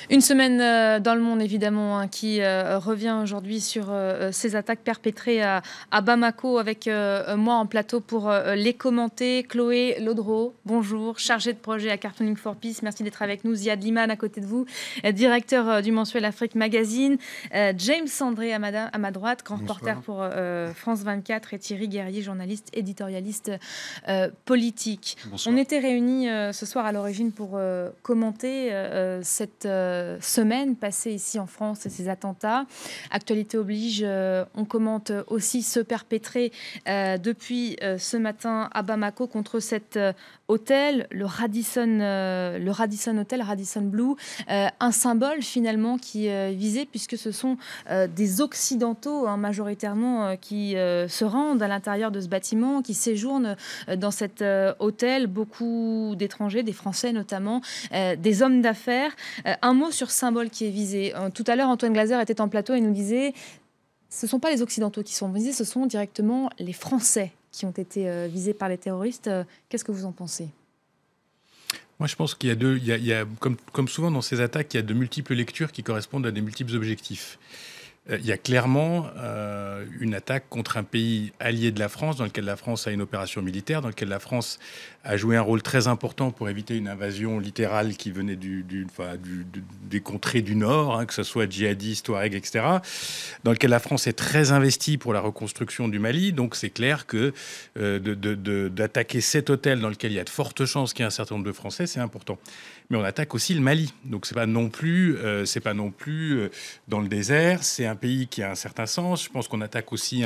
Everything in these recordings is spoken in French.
Une semaine dans le monde, évidemment, hein, qui revient aujourd'hui sur ces attaques perpétrées à Bamako avec moi en plateau pour les commenter. Chloé Lodreau, bonjour, chargée de projet à Cartooning for Peace. Merci d'être avec nous. Ziad Liman à côté de vous, directeur du mensuel Afrique Magazine. James Sandré à ma droite, grand reporter pour France 24 et Thierry Guerrier, journaliste, éditorialiste politique. Bonsoir. On était réunis ce soir à l'origine pour commenter cette semaine passée ici en France et ces attentats. Actualité oblige, on commente aussi ceux perpétrés depuis ce matin à Bamako contre cet hôtel, le Radisson Hotel, Radisson Blu, un symbole finalement qui est visé puisque ce sont des Occidentaux majoritairement qui se rendent à l'intérieur de ce bâtiment, qui séjournent dans cet hôtel, beaucoup d'étrangers, des Français notamment, des hommes d'affaires. Un mot sur symbole qui est visé. Tout à l'heure, Antoine Glaser était en plateau et nous disait ce ne sont pas les Occidentaux qui sont visés, ce sont directement les Français qui ont été visés par les terroristes. Qu'est-ce que vous en pensez ? Moi, je pense qu'il y a comme souvent dans ces attaques, il y a de multiples lectures qui correspondent à des multiples objectifs. Il y a clairement une attaque contre un pays allié de la France, dans lequel la France a une opération militaire, dans lequel la France a joué un rôle très important pour éviter une invasion littérale qui venait des contrées du Nord, que ce soit djihadistes, Touaregs, etc., dans lequel la France est très investie pour la reconstruction du Mali. Donc c'est clair que d'attaquer cet hôtel dans lequel il y a de fortes chances qu'il y ait un certain nombre de Français, c'est important. Mais on attaque aussi le Mali. Donc c'est pas non plus dans le désert. C'est un pays qui a un certain sens. Je pense qu'on attaque aussi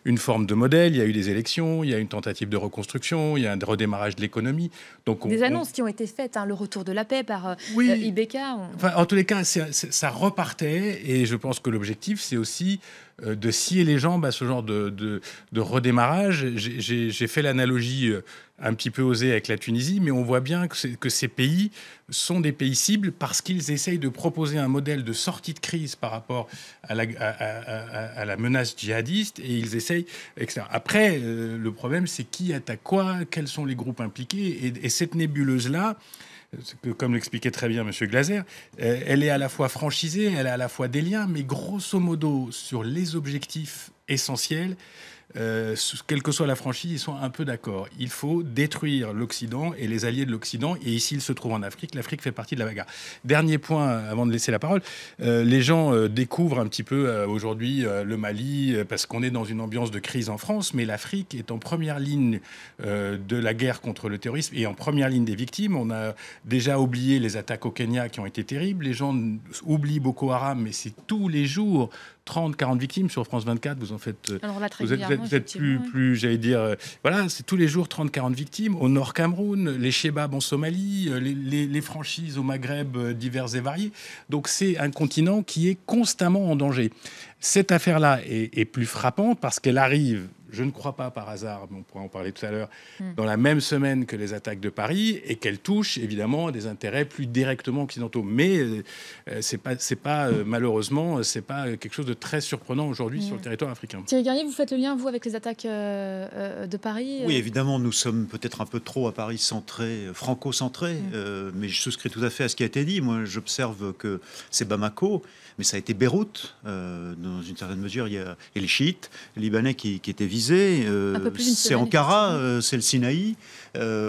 une forme de modèle. Il y a eu des élections, il y a une tentative de reconstruction, il y a un redémarrage de l'économie. Donc des annonces qui ont été faites, le retour de la paix par Ibeka. Enfin, en tous les cas, ça repartait. Et je pense que l'objectif, c'est aussi de scier les jambes à ce genre de redémarrage. J'ai fait l'analogie un petit peu osée avec la Tunisie, mais on voit bien que ces pays sont des pays cibles parce qu'ils essayent de proposer un modèle de sortie de crise par rapport à la menace djihadiste, et ils essayent, etc. Après, le problème, c'est qui attaque quoi, quels sont les groupes impliqués, et cette nébuleuse-là, comme l'expliquait très bien M. Glaser, elle est à la fois franchisée, elle a à la fois des liens, mais grosso modo, sur les objectifs essentiels, quelle que soit la franchise, ils sont un peu d'accord. Il faut détruire l'Occident et les alliés de l'Occident, et ici, il se trouve en Afrique. L'Afrique fait partie de la bagarre. Dernier point, avant de laisser la parole, les gens découvrent un petit peu aujourd'hui le Mali, parce qu'on est dans une ambiance de crise en France, mais l'Afrique est en première ligne de la guerre contre le terrorisme et en première ligne des victimes. On a déjà oublié les attaques au Kenya qui ont été terribles. Les gens oublient Boko Haram, mais c'est tous les jours 30, 40 victimes sur France 24. Vous en faites... Vous êtes plus, j'allais dire... voilà, c'est tous les jours 30, 40 victimes. Au Nord Cameroun, les Chebabs en Somalie, les franchises au Maghreb diverses et variées. Donc c'est un continent qui est constamment en danger. Cette affaire-là est plus frappante parce qu'elle arrive, je ne crois pas par hasard, mais on pourra en parler tout à l'heure, dans la même semaine que les attaques de Paris, et qu'elle touche évidemment des intérêts plus directement occidentaux. Mais malheureusement, c'est pas quelque chose de très surprenant aujourd'hui sur le territoire africain. Thierry Guerrier, vous faites le lien, vous, avec les attaques de Paris Oui, évidemment, nous sommes peut-être un peu trop à Paris franco-centrés, mais je souscris tout à fait à ce qui a été dit. Moi, j'observe que c'est Bamako, mais ça a été Beyrouth, dans une certaine mesure. Il y a les chiites libanais qui étaient visés. C'est Ankara, c'est le Sinaï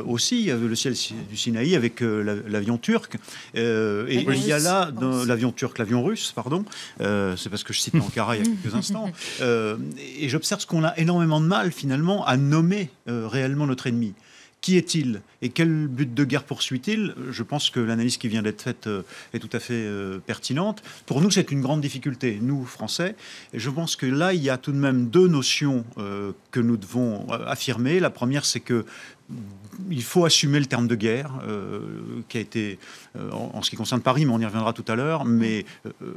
aussi. Il y avait le ciel du Sinaï avec l'avion turc. Et il y a là l'avion russe, pardon. C'est parce que je cite Ankara il y a quelques instants. Et j'observe ce qu'on a énormément de mal finalement à nommer réellement notre ennemi. Qui est-il et quel but de guerre poursuit-il ? Je pense que l'analyse qui vient d'être faite est tout à fait pertinente. Pour nous, c'est une grande difficulté, nous, Français. Et je pense que là, il y a tout de même deux notions que nous devons affirmer. La première, c'est que il faut assumer le terme de guerre qui a été, en ce qui concerne Paris, mais on y reviendra tout à l'heure.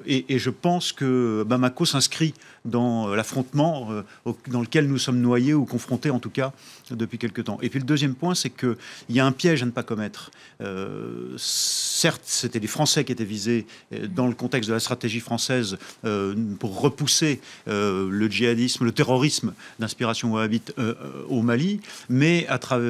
Et je pense que Bamako s'inscrit dans l'affrontement dans lequel nous sommes noyés ou confrontés, en tout cas, depuis quelque temps. Et puis le deuxième point, c'est qu'il y a un piège à ne pas commettre. Certes, c'était les Français qui étaient visés dans le contexte de la stratégie française pour repousser le djihadisme, le terrorisme d'inspiration wahhabite au Mali, mais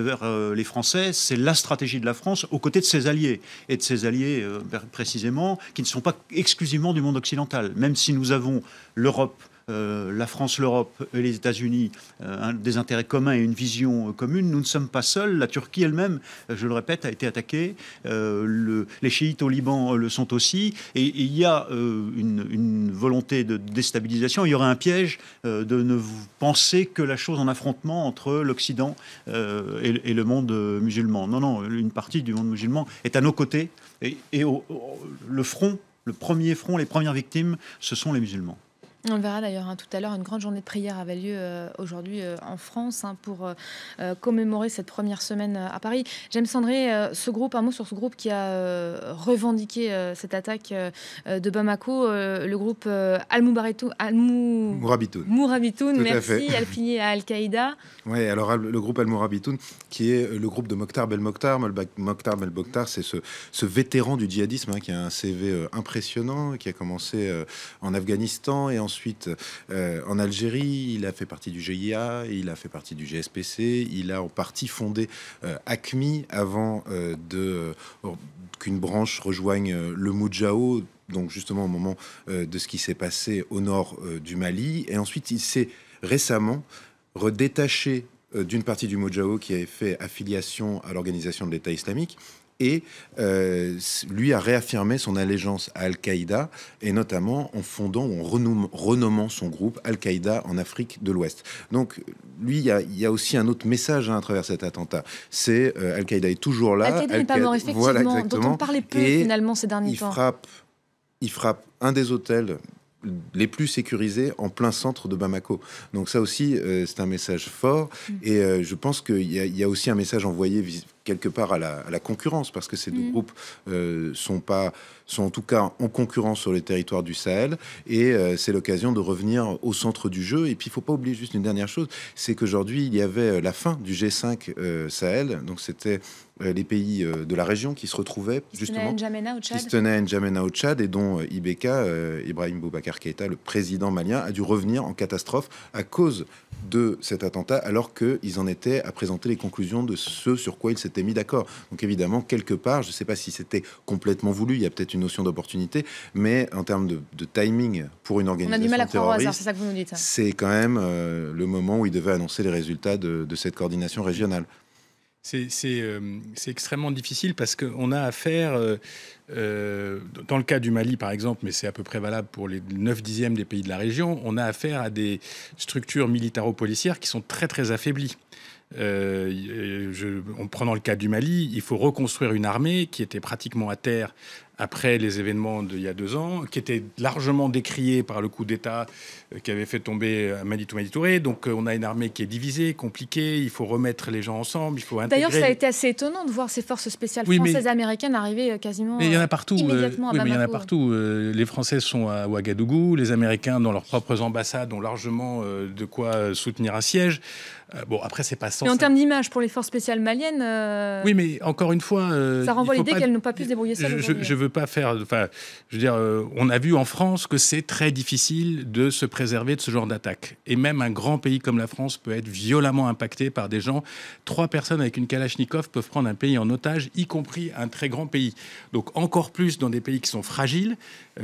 vers les Français, c'est la stratégie de la France aux côtés de ses alliés, et de ses alliés précisément, qui ne sont pas exclusivement du monde occidental. Même si nous avons l'Europe, la France, l'Europe et les États-Unis, des intérêts communs et une vision commune, nous ne sommes pas seuls. La Turquie elle-même, je le répète, a été attaquée. Les chiites au Liban le sont aussi. Et il y a une volonté de déstabilisation. Il y aurait un piège de ne penser que la chose en affrontement entre l'Occident et le monde musulman. Non, une partie du monde musulman est à nos côtés. Et le premier front, les premières victimes, ce sont les musulmans. On le verra d'ailleurs tout à l'heure, une grande journée de prière avait lieu aujourd'hui en France pour commémorer cette première semaine à Paris. J'aime Sandré, un mot sur ce groupe qui a revendiqué cette attaque de Bamako, le groupe Mourabitoun, merci, affilié à Al-Qaïda. Oui, alors le groupe Al-Mourabitoun, qui est le groupe de Mokhtar Belmokhtar. Mokhtar Belmokhtar, c'est ce vétéran du djihadisme qui a un CV impressionnant, qui a commencé en Afghanistan et ensuite en Algérie. Il a fait partie du GIA, il a fait partie du GSPC, il a en partie fondé AQMI avant qu'une branche rejoigne le Moudjahou, donc justement au moment de ce qui s'est passé au nord du Mali. Et ensuite, il s'est récemment redétaché d'une partie du Moudjahou qui avait fait affiliation à l'organisation de l'État islamique, et lui a réaffirmé son allégeance à Al-Qaïda, et notamment en fondant ou en renommant son groupe Al-Qaïda en Afrique de l'Ouest. Donc lui, il y a aussi un autre message à travers cet attentat. C'est Al-Qaïda est toujours là. Al-Qaïda n'est pas mort, effectivement, voilà, dont on parlait peu finalement ces derniers temps. Il frappe un des hôtels les plus sécurisés en plein centre de Bamako. Donc ça aussi, c'est un message fort. Et je pense qu'il y a aussi un message envoyé quelque part à la concurrence, parce que ces deux groupes sont en tout cas en concurrence sur le territoire du Sahel, et c'est l'occasion de revenir au centre du jeu. Et puis il ne faut pas oublier juste une dernière chose, c'est qu'aujourd'hui il y avait la fin du G5 Sahel, donc c'était les pays de la région qui se retrouvaient justement, qui se tenaient à N'Djamena au Tchad, et dont IBK, Ibrahim Boubacar Keïta, le président malien, a dû revenir en catastrophe à cause de cet attentat, alors qu'ils en étaient à présenter les conclusions de ce sur quoi ils s'étaient mis d'accord. Donc évidemment, quelque part, je ne sais pas si c'était complètement voulu, il y a peut-être une notion d'opportunité, mais en termes de timing pour une organisation terroriste, on a du mal à croire au hasard, c'est ça que vous nous dites. C'est quand même le moment où il devait annoncer les résultats de cette coordination régionale. C'est extrêmement difficile parce qu'on a affaire, dans le cas du Mali par exemple, mais c'est à peu près valable pour les 9/10 des pays de la région, on a affaire à des structures militaro-policières qui sont très très affaiblies. En prenant le cas du Mali, il faut reconstruire une armée qui était pratiquement à terre après les événements d'il y a 2 ans, qui était largement décriée par le coup d'État qui avait fait tomber Manitou Madi Touré. Donc on a une armée qui est divisée, compliquée, il faut remettre les gens ensemble, il faut intégrer... D'ailleurs, ça a été assez étonnant de voir ces forces spéciales françaises et américaines arriver quasiment il y en a partout, immédiatement à Bamako. Mais il y en a partout. Les Français sont à Ouagadougou, les Américains dans leurs propres ambassades ont largement de quoi soutenir un siège. Bon, après, c'est pas sans... Mais en termes d'image pour les forces spéciales maliennes... Oui, mais encore une fois... ça renvoie l'idée qu'elles n'ont pas pu se débrouiller seules. Je veux pas faire... Enfin, je veux dire, on a vu en France que c'est très difficile de se préserver de ce genre d'attaque. Et même un grand pays comme la France peut être violemment impacté par des gens. 3 personnes avec une Kalachnikov peuvent prendre un pays en otage, y compris un très grand pays. Donc encore plus dans des pays qui sont fragiles,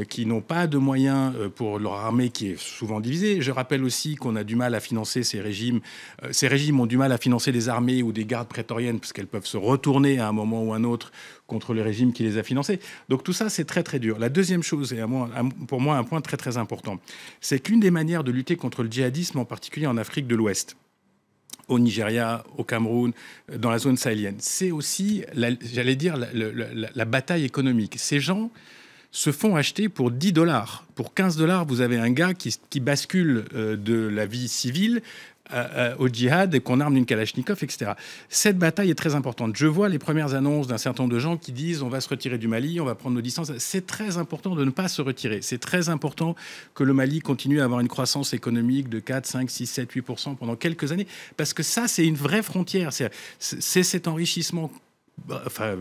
qui n'ont pas de moyens pour leur armée qui est souvent divisée. Je rappelle aussi qu'on a du mal à financer ces régimes. Ces régimes ont du mal à financer des armées ou des gardes prétoriennes parce qu'elles peuvent se retourner à un moment ou un autre contre le régime qui les a financés. Donc tout ça, c'est très très dur. La deuxième chose, et pour moi un point très très important, c'est qu'une des manières de lutter contre le djihadisme, en particulier en Afrique de l'Ouest, au Nigeria, au Cameroun, dans la zone sahélienne, c'est aussi, la bataille économique. Ces gens se font acheter pour $10. Pour $15, vous avez un gars qui bascule de la vie civile au djihad et qu'on arme d'une Kalachnikov, etc. Cette bataille est très importante. Je vois les premières annonces d'un certain nombre de gens qui disent on va se retirer du Mali, on va prendre nos distances. C'est très important de ne pas se retirer. C'est très important que le Mali continue à avoir une croissance économique de 4, 5, 6, 7, 8% pendant quelques années, parce que ça, c'est une vraie frontière. C'est cet enrichissement enfin,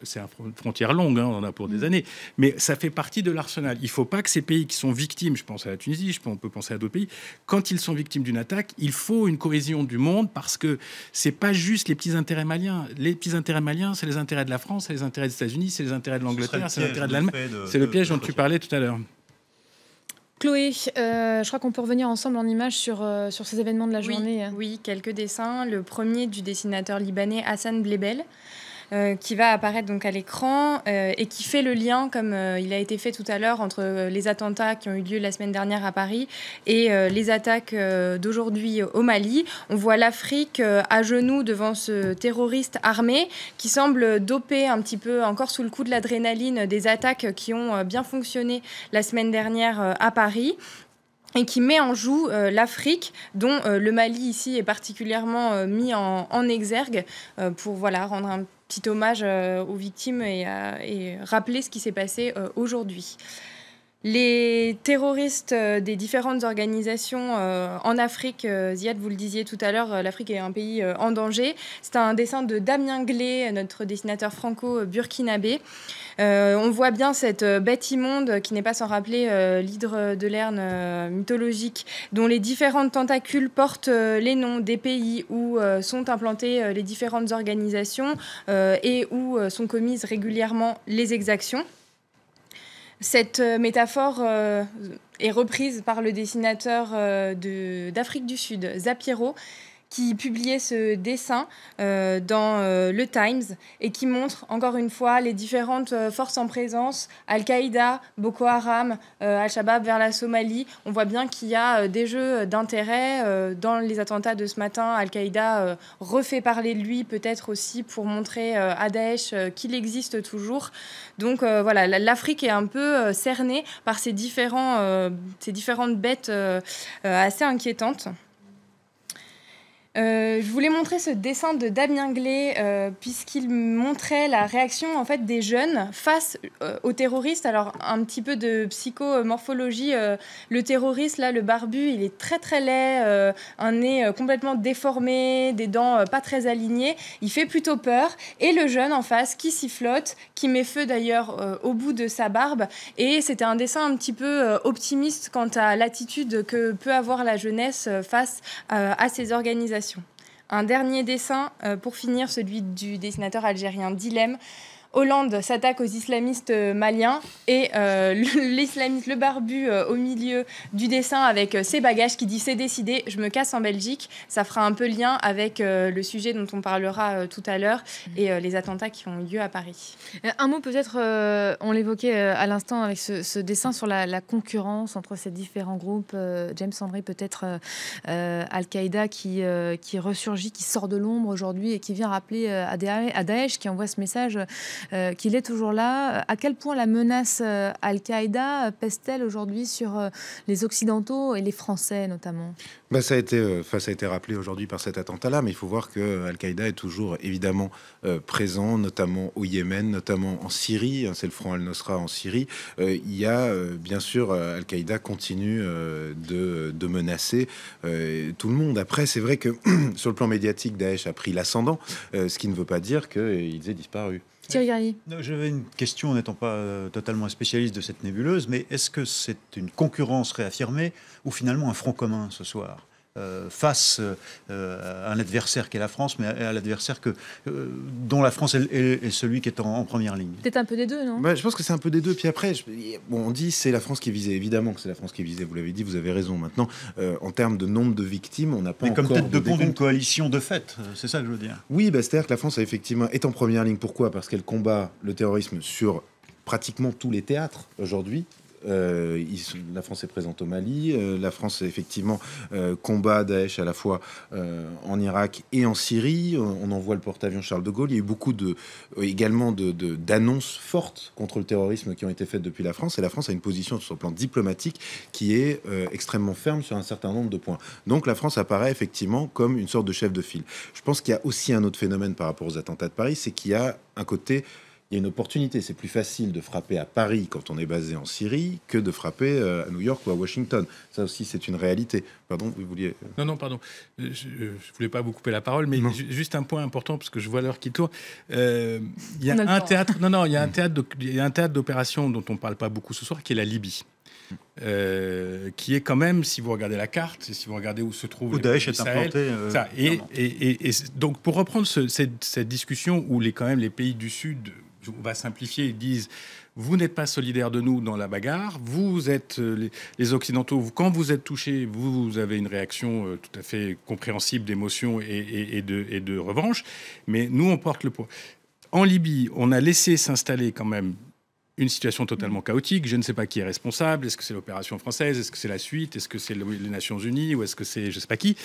c'est une frontière longue, hein, on en a pour des années, mais ça fait partie de l'arsenal. Il ne faut pas que ces pays qui sont victimes, je pense à la Tunisie, on peut penser à d'autres pays, quand ils sont victimes d'une attaque, il faut une cohésion du monde parce que c'est pas juste les petits intérêts maliens. Les petits intérêts maliens, c'est les intérêts de la France, c'est les intérêts des États-Unis, c'est les intérêts de l'Angleterre, c'est les intérêts de l'Allemagne. C'est le piège dont tu parlais tout à l'heure. Chloé, je crois qu'on peut revenir ensemble en images sur ces événements de la journée. Oui, quelques dessins. Le premier du dessinateur libanais Hassan Blebel, qui va apparaître donc à l'écran et qui fait le lien, comme il a été fait tout à l'heure, entre les attentats qui ont eu lieu la semaine dernière à Paris et les attaques d'aujourd'hui au Mali. On voit l'Afrique à genoux devant ce terroriste armé qui semble dopé un petit peu, encore sous le coup de l'adrénaline, des attaques qui ont bien fonctionné la semaine dernière à Paris, et qui met en joue l'Afrique, dont le Mali ici est particulièrement mis en exergue pour rendre un petit hommage aux victimes et rappeler ce qui s'est passé aujourd'hui. Les terroristes des différentes organisations en Afrique, Ziad, vous le disiez tout à l'heure, l'Afrique est un pays en danger. C'est un dessin de Damien Glé, notre dessinateur franco-burkinabé. On voit bien cette bête immonde qui n'est pas sans rappeler l'hydre de Lerne mythologique, dont les différentes tentacules portent les noms des pays où sont implantées les différentes organisations et où sont commises régulièrement les exactions. Cette métaphore est reprise par le dessinateur d'Afrique du Sud, Zapiero, qui publiait ce dessin dans le Times et qui montre encore une fois les différentes forces en présence, Al-Qaïda, Boko Haram, Al-Shabaab vers la Somalie. On voit bien qu'il y a des jeux d'intérêt dans les attentats de ce matin. Al-Qaïda refait parler de lui, peut-être aussi pour montrer à Daesh qu'il existe toujours. Donc l'Afrique est un peu cernée par ces différentes bêtes assez inquiétantes. Je voulais montrer ce dessin de Damien Glé puisqu'il montrait la réaction en fait des jeunes face aux terroristes. Alors un petit peu de psychomorphologie. Le terroriste là, le barbu, il est très très laid, un nez complètement déformé, des dents pas très alignées. Il fait plutôt peur. Et le jeune en face qui sifflote, qui met feu d'ailleurs au bout de sa barbe. Et c'était un dessin un petit peu optimiste quant à l'attitude que peut avoir la jeunesse face à ces organisations. Un dernier dessin, pour finir, celui du dessinateur algérien Dilem. Hollande s'attaque aux islamistes maliens et l'islamiste, le barbu, au milieu du dessin avec ses bagages qui dit « c'est décidé, je me casse en Belgique ». Ça fera un peu lien avec le sujet dont on parlera tout à l'heure et les attentats qui ont eu lieu à Paris. Un mot peut-être, on l'évoquait à l'instant avec ce dessin sur la concurrence entre ces différents groupes. James André, peut-être Al-Qaïda qui ressurgit, qui sort de l'ombre aujourd'hui et qui vient rappeler à Daesh, qui envoie ce message qu'il est toujours là. À quel point la menace Al-Qaïda pèse-t-elle aujourd'hui sur les Occidentaux et les Français notamment ? Ça a été rappelé aujourd'hui par cet attentat-là, mais il faut voir que Al-Qaïda est toujours évidemment présent, notamment au Yémen, notamment en Syrie. C'est le front Al-Nosra en Syrie. Il y a bien sûr Al-Qaïda continue de menacer tout le monde. Après, c'est vrai que sur le plan médiatique, Daesh a pris l'ascendant, ce qui ne veut pas dire qu'ils aient disparu. J'avais une question, n'étant pas totalement un spécialiste de cette nébuleuse, mais est-ce que c'est une concurrence réaffirmée ou finalement un front commun ce soir face à un adversaire qui est la France, mais à l'adversaire dont la France est celui qui est en première ligne. Peut-être un peu des deux, non ? Je pense que c'est un peu des deux. Puis après, on dit c'est la France qui est visée. Évidemment que c'est la France qui est visée. Vous l'avez dit, vous avez raison. Maintenant, en termes de nombre de victimes, on n'a pas encore... Mais comme tête de pont d'une coalition de fait, c'est ça que je veux dire. Oui, c'est-à-dire que la France est en première ligne. Pourquoi ? Parce qu'elle combat le terrorisme sur pratiquement tous les théâtres aujourd'hui. La France est présente au Mali, la France effectivement combat Daesh à la fois en Irak et en Syrie. On envoie le porte-avions Charles de Gaulle. Il y a eu beaucoup également d'annonces fortes contre le terrorisme qui ont été faites depuis la France, et la France a une position sur le plan diplomatique qui est extrêmement ferme sur un certain nombre de points. Donc la France apparaît effectivement comme une sorte de chef de file. Je pense qu'il y a aussi un autre phénomène par rapport aux attentats de Paris, c'est qu'il y a un côté il y a une opportunité. C'est plus facile de frapper à Paris quand on est basé en Syrie que de frapper à New York ou à Washington. Ça aussi, c'est une réalité. Pardon, vous vouliez... Non, pardon. Je ne voulais pas vous couper la parole, mais juste un point important, parce que je vois l'heure qui tourne. Il y a un théâtre... Non, il y a un théâtre d'opération dont on ne parle pas beaucoup ce soir, qui est la Libye. Qui est quand même, si vous regardez la carte, si vous regardez où se trouve... Où Daesh est implanté. Et donc, pour reprendre cette discussion où quand même les pays du Sud, on va simplifier, ils disent... Vous n'êtes pas solidaires de nous dans la bagarre. Vous êtes les Occidentaux. Quand vous êtes touchés, vous avez une réaction tout à fait compréhensible d'émotion et de revanche. Mais nous, on porte le poids. En Libye, on a laissé s'installer quand même une situation totalement chaotique. Je ne sais pas qui est responsable. Est-ce que c'est l'opération française? Est-ce que c'est la suite? Est-ce que c'est les Nations Unies? Ou est-ce que c'est je ne sais pas qui?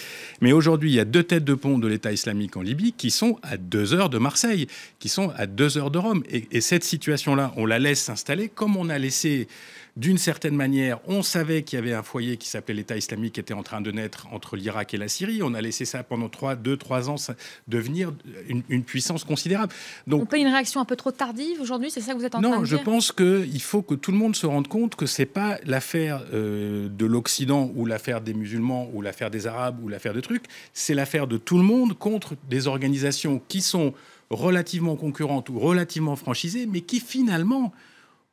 Mais aujourd'hui, il y a 2 têtes de pont de l'État islamique en Libye qui sont à 2 heures de Marseille, qui sont à 2 heures de Rome. Et cette situation-là, on la laisse s'installer comme on a laissé... D'une certaine manière, on savait qu'il y avait un foyer qui s'appelait l'État islamique qui était en train de naître entre l'Irak et la Syrie. On a laissé ça pendant 2-3 ans devenir une puissance considérable. Donc, on paye une réaction un peu trop tardive aujourd'hui, c'est ça que vous êtes en train de dire? Non, je pense qu'il faut que tout le monde se rende compte que ce n'est pas l'affaire de l'Occident ou l'affaire des musulmans ou l'affaire des Arabes ou l'affaire de trucs. C'est l'affaire de tout le monde contre des organisations qui sont relativement concurrentes ou relativement franchisées, mais qui finalement...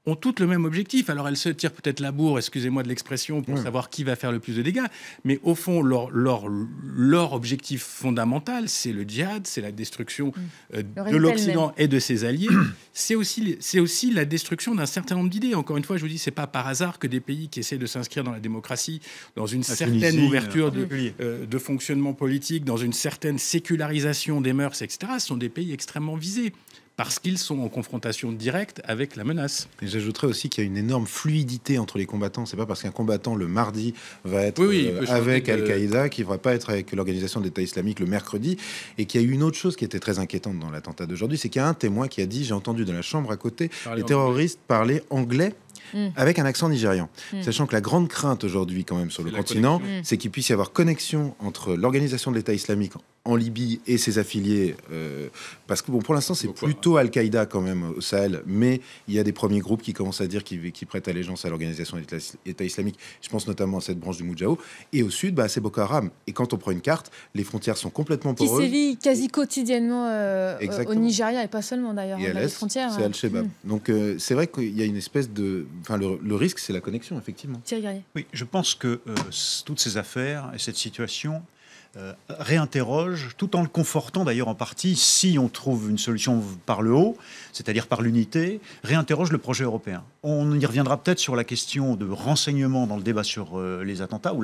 ont toutes le même objectif. Alors, elles se tirent peut-être la bourre, excusez-moi de l'expression, pour savoir qui va faire le plus de dégâts. Mais au fond, leur objectif fondamental, c'est le djihad, c'est la destruction de l'Occident et de ses alliés. C'est aussi la destruction d'un certain nombre d'idées. Encore une fois, je vous dis, c'est pas par hasard que des pays qui essaient de s'inscrire dans la démocratie, dans une certaine ouverture de fonctionnement politique, dans une certaine sécularisation des mœurs, etc., sont des pays extrêmement visés. Parce qu'ils sont en confrontation directe avec la menace. Et j'ajouterais aussi qu'il y a une énorme fluidité entre les combattants. C'est pas parce qu'un combattant le mardi va être avec Al-Qaïda qu'il ne va pas être avec l'organisation de l'État islamique le mercredi. Et qu'il y a eu une autre chose qui était très inquiétante dans l'attentat d'aujourd'hui, c'est qu'il y a un témoin qui a dit, j'ai entendu dans la chambre à côté, les terroristes parler anglais avec un accent nigérian. Sachant que la grande crainte aujourd'hui quand même sur le continent, c'est qu'il puisse y avoir connexion entre l'organisation de l'État islamique en Libye et ses affiliés, parce que bon, pour l'instant c'est plutôt Al-Qaïda quand même au Sahel, mais il y a des premiers groupes qui commencent à dire qu'ils prêtent allégeance à l'organisation de l'État islamique. Je pense notamment à cette branche du Moudjahou, et au sud, c'est Boko Haram. Et quand on prend une carte, les frontières sont complètement poreuses. Qui sévit quasi quotidiennement au Nigeria, et pas seulement d'ailleurs. Et à l'est, c'est Al-Shabaab. Donc c'est vrai qu'il y a une espèce de... Enfin, le risque, c'est la connexion, effectivement. Thierry Garrier. Oui, je pense que toutes ces affaires et cette situation réinterroge, tout en le confortant d'ailleurs en partie, si on trouve une solution par le haut, c'est-à-dire par l'unité, réinterroge le projet européen. On y reviendra peut-être sur la question de renseignement dans le débat sur les attentats, ou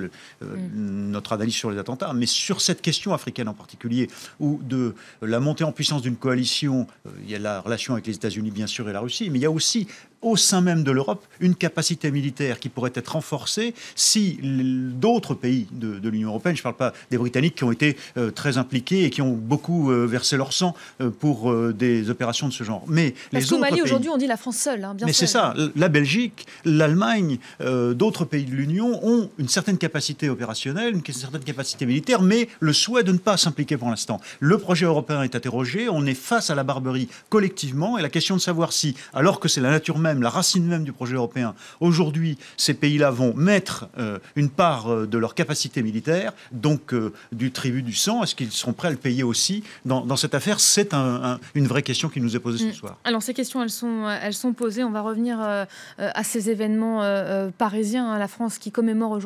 notre analyse sur les attentats, mais sur cette question africaine en particulier, ou de la montée en puissance d'une coalition, il y a la relation avec les États-Unis bien sûr et la Russie, mais il y a aussi au sein même de l'Europe, une capacité militaire qui pourrait être renforcée si d'autres pays de l'Union européenne, je ne parle pas des Britanniques qui ont été très impliqués et qui ont beaucoup versé leur sang pour des opérations de ce genre. Mais parce qu'au Mali, aujourd'hui, on dit la France seule. Bien mais c'est ça. La Belgique, l'Allemagne, d'autres pays de l'Union ont une certaine capacité opérationnelle, une certaine capacité militaire, mais le souhait de ne pas s'impliquer pour l'instant. Le projet européen est interrogé, on est face à la barbarie collectivement, et la question de savoir si, alors que c'est la nature même, la racine même du projet européen, aujourd'hui, ces pays-là vont mettre une part de leur capacité militaire, donc du tribut du sang, est-ce qu'ils seront prêts à le payer aussi dans cette affaire? C'est une vraie question qui nous est posée ce soir. Alors ces questions, elles sont posées. On va revenir à ces événements parisiens, la France qui commémore aujourd'hui